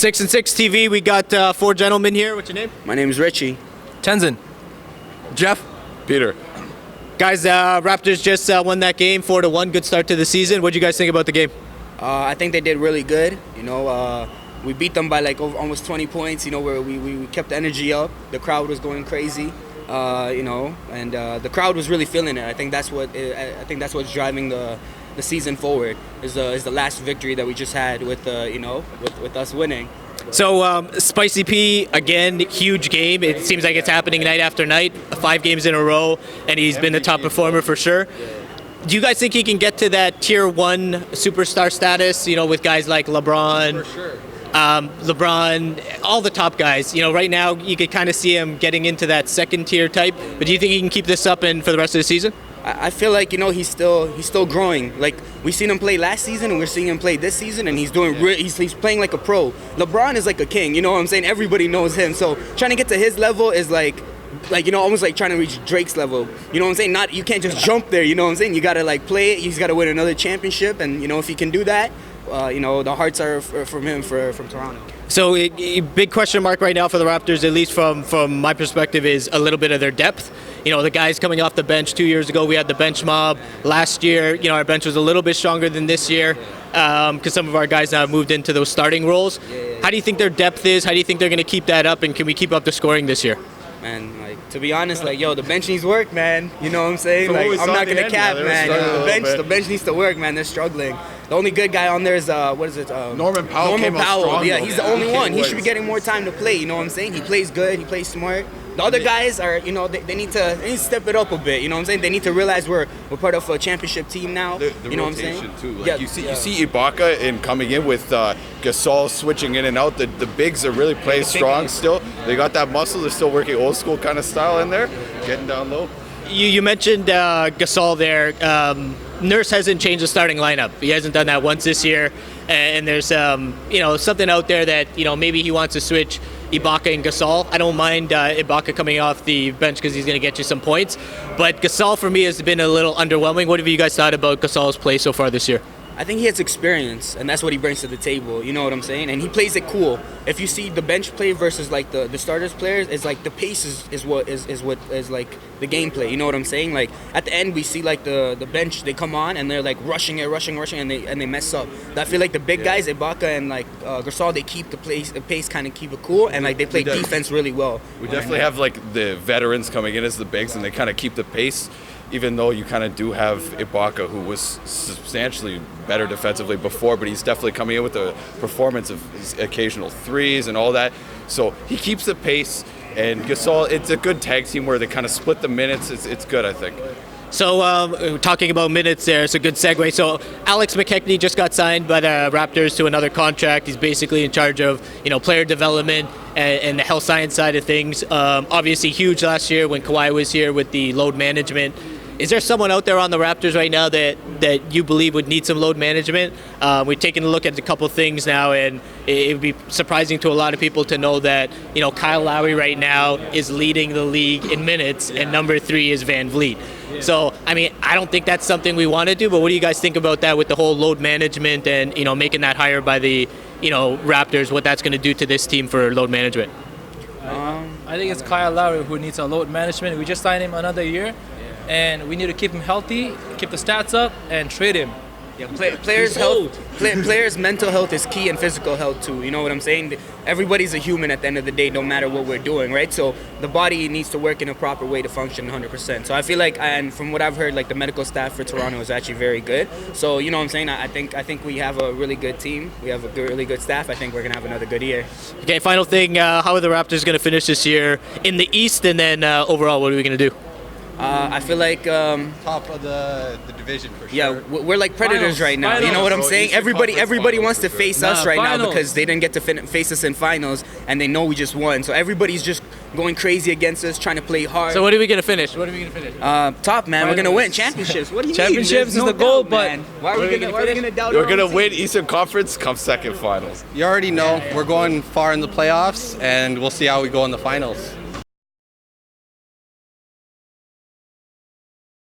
6 and 6 TV, we got four gentlemen here. What's your name? My name is Richie. Tenzin. Jeff. Peter. Guys, Raptors just won that game 4-1. Good start to the season. What do you guys think about the game? I think they did really good. We beat them by like almost 20 points. Where we kept the energy up. The crowd was going crazy. And the crowd was really feeling it. I think that's what's driving the season forward. Is the last victory that we just had with us winning. So Spicy P, again, huge game. It seems like it's happening night after night, 5 games in a row, and he's been the top performer for sure. Do you guys think he can get to that tier 1 superstar status, with guys like LeBron? For sure. LeBron, all the top guys. Right now you could kind of see him getting into that second tier type, but do you think he can keep this up for the rest of the season? I feel like he's still growing. Like we seen him play last season, and we're seeing him play this season, and he's doing he's playing like a pro. LeBron is like a king. You know what I'm saying? Everybody knows him. So trying to get to his level is like almost like trying to reach Drake's level. You know what I'm saying? You can't just jump there. You know what I'm saying? You gotta play it. He's gotta win another championship, and if he can do that, the hearts are from him from Toronto. So a big question mark right now for the Raptors, at least from my perspective, is a little bit of their depth. The guys coming off the bench 2 years ago, we had the bench mob. Last year, our bench was a little bit stronger than this year because some of our guys now have moved into those starting roles. How do you think their depth is? How do you think they're going to keep that up? And can we keep up the scoring this year? Man, to be honest, the bench needs work, man. You know what I'm saying? I'm not gonna cap, man. The bench needs to work, man. They're struggling. The only good guy on there is Norman Powell. Yeah, he's the only one. He should be getting more time to play. You know what I'm saying? He plays good. He plays smart. The other guys are, they need to step it up a bit. You know what I'm saying? They need to realize we're part of a championship team now. You know what I'm saying? Too. You see Ibaka in coming in with Gasol switching in and out. The bigs are really playing strong still. They got that muscle. They're still working old school kind of style in there, getting down low. You mentioned Gasol there. Nurse hasn't changed the starting lineup. He hasn't done that once this year. And there's something out there that maybe he wants to switch Ibaka and Gasol. I don't mind Ibaka coming off the bench because he's going to get you some points. But Gasol for me has been a little underwhelming. What have you guys thought about Gasol's play so far this year? I think he has experience, and that's what he brings to the table. You know what I'm saying? And he plays it cool. If you see the bench play versus the starters players, it's like the pace is what is like the gameplay. You know what I'm saying? Like at the end, we see the bench, they come on and they're like rushing, and they mess up. I feel like the big guys, Ibaka and Gasol, they keep the pace kind of keep it cool, and they play defense really well. We definitely have the veterans coming in as the bigs, and they kind of keep the pace. Even though you kind of do have Ibaka, who was substantially better defensively before, but he's definitely coming in with the performance of his occasional threes and all that. So he keeps the pace, and Gasol, it's a good tag team where they kind of split the minutes. It's good, I think. So talking about minutes there, it's a good segue. So Alex McKechnie just got signed by the Raptors to another contract. He's basically in charge of player development and the health science side of things. Obviously huge last year when Kawhi was here with the load management. Is there someone out there on the Raptors right now that you believe would need some load management? We've taken a look at a couple things now, and it would be surprising to a lot of people to know that Kyle Lowry right now is leading the league in minutes, and number 3 is Van Vliet. So, I don't think that's something we want to do, but what do you guys think about that with the whole load management and, making that hire by the, Raptors, what that's going to do to this team for load management? I think it's Kyle Lowry who needs a load management. We just signed him another year, and we need to keep him healthy, keep the stats up, and trade him. Yeah, players' mental health is key, and physical health too. You know what I'm saying? Everybody's a human at the end of the day, no matter what we're doing, right? So the body needs to work in a proper way to function 100%. So I feel like, and from what I've heard, the medical staff for Toronto is actually very good. So you know what I'm saying? I think we have a really good team. We have a really good staff. I think we're gonna have another good year. Okay, final thing. How are the Raptors gonna finish this year in the East, and then overall, what are we gonna do? I feel like top of the division for sure. Yeah, we're like predators right now. You know what I'm saying? Everybody wants to face us right now because they didn't get to face us in finals, and they know we just won. So everybody's just going crazy against us, trying to play hard. So what are we gonna finish? Top, man. We're gonna win championships. What do you mean? Championships is the goal, but why are we gonna doubt? We're gonna win Eastern Conference, come second finals. You already know we're going far in the playoffs, and we'll see how we go in the finals.